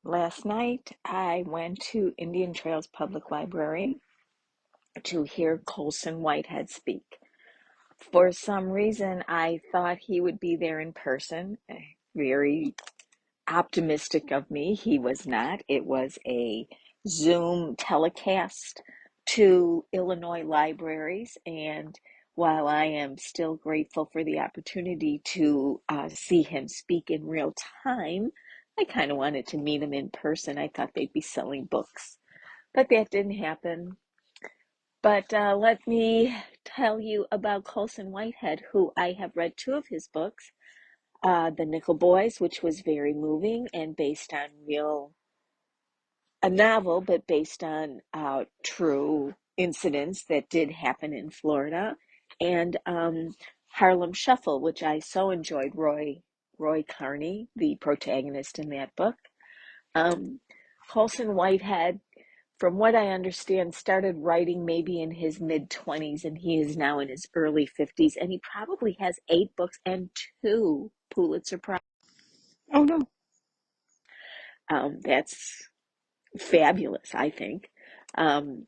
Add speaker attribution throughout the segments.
Speaker 1: Last night, I went to Indian Trails Public Library to hear Colson Whitehead speak. For some reason, I thought he would be there in person. Very optimistic of me. He was not. It was a Zoom telecast to Illinois libraries. And while I am still grateful for the opportunity to see him speak in real time, I kind of wanted to meet him in person. I thought they'd be selling books, but that didn't happen. But let me tell you about Colson Whitehead, who I have read two of his books, The Nickel Boys, which was very moving and based on a novel, but based on true incidents that did happen in Florida, and Harlem Shuffle, which I so enjoyed. Roy Carney, the protagonist in that book. Um, Colson Whitehead, from what I understand, started writing maybe in his mid 20s, and he is now in his early 50s, and he probably has 8 books and 2 Pulitzer Prize. Oh no. That's fabulous, I think. Um,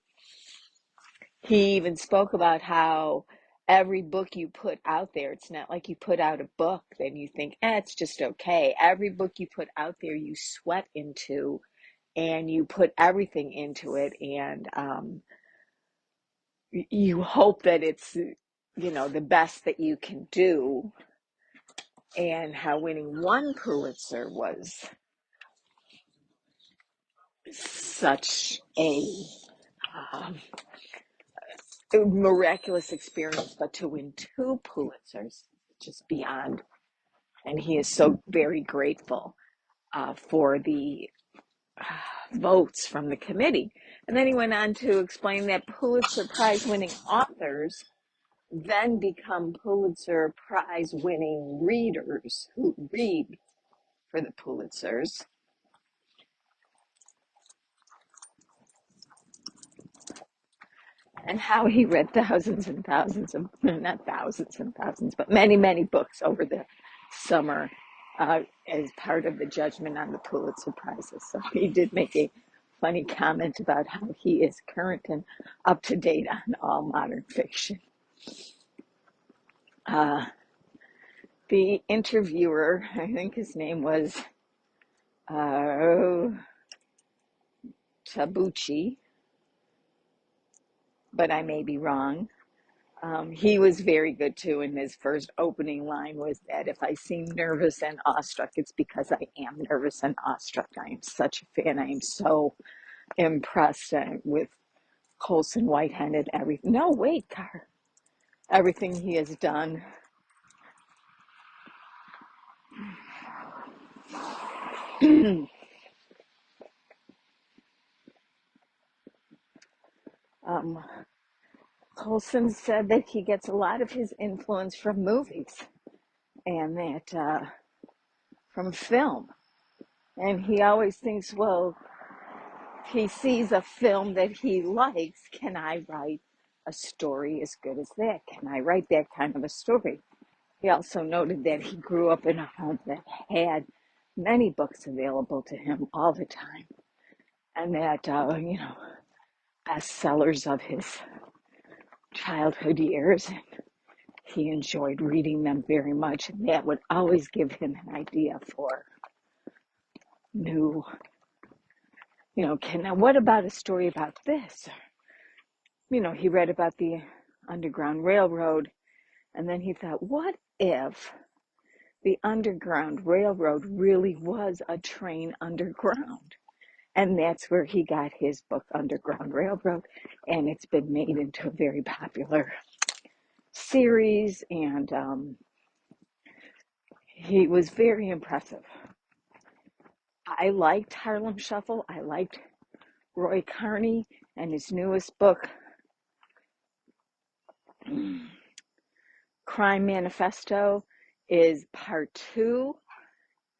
Speaker 1: he even spoke about how every book you put out there, it's not like you put out a book, then you think, it's just okay. Every book you put out there, you sweat into and you put everything into it, and you hope that it's, the best that you can do. And how winning one Pulitzer was such um, a miraculous experience, but to win 2 Pulitzers, just beyond. And he is so very grateful for the votes from the committee. And then he went on to explain that Pulitzer Prize winning authors then become Pulitzer Prize winning readers who read for the Pulitzers. And how he read thousands and thousands of, not thousands and thousands, but many, many books over the summer as part of the judgment on the Pulitzer Prizes. So he did make a funny comment about how he is current and up to date on all modern fiction. The interviewer, I think his name was Tabucci, but I may be wrong. He was very good too, and his first opening line was that if I seem nervous and awestruck, it's because I am nervous and awestruck. I am such a fan. I am so impressed with Colson Whitehead and everything. No, wait, Car. Everything he has done. um, Colson said that he gets a lot of his influence from movies and that from film. And he always thinks, well, if he sees a film that he likes, can I write a story as good as that? Can I write that kind of a story? He also noted that he grew up in a home that had many books available to him all the time, and that, bestsellers of his childhood years, and he enjoyed reading them very much, and that would always give him an idea for new, what about a story about this? He read about the Underground Railroad, and then he thought, what if the Underground Railroad really was a train underground? And that's where he got his book, Underground Railroad, and it's been made into a very popular series, and he was very impressive. I liked Harlem Shuffle. I liked Roy Carney and his newest book, Crime Manifesto, is part 2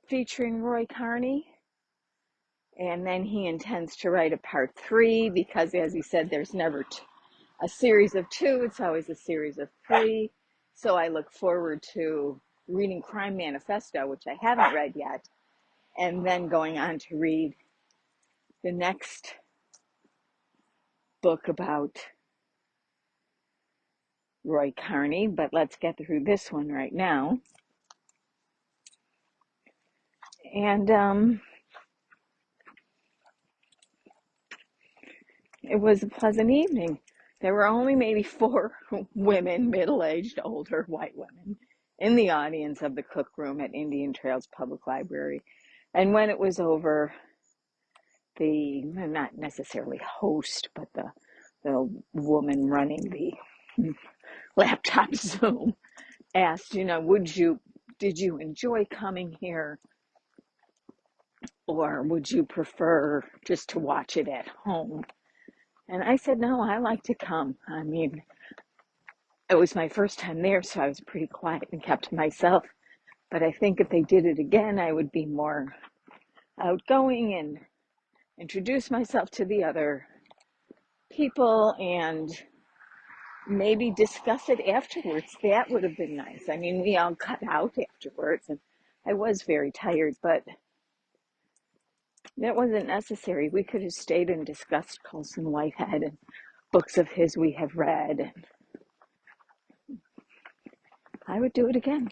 Speaker 1: featuring Roy Carney. And then he intends to write a part 3 because, as he said, there's never a series of 2. It's always a series of 3. So I look forward to reading Crime Manifesto, which I haven't read yet, and then going on to read the next book about Roy Carney, but let's get through this one right now. And it was a pleasant evening. There were only maybe 4 women, middle-aged, older, white women, in the audience of the Cook Room at Indian Trails Public Library. And when it was over, the, not necessarily host, but the woman running the laptop Zoom asked, did you enjoy coming here, or would you prefer just to watch it at home? And I said, no, I like to come. I mean, it was my first time there, so I was pretty quiet and kept to myself. But I think if they did it again, I would be more outgoing and introduce myself to the other people and maybe discuss it afterwards. That would have been nice. I mean, we all cut out afterwards, and I was very tired, but that wasn't necessary. We could have stayed and discussed Colson Whitehead and books of his we have read. And I would do it again.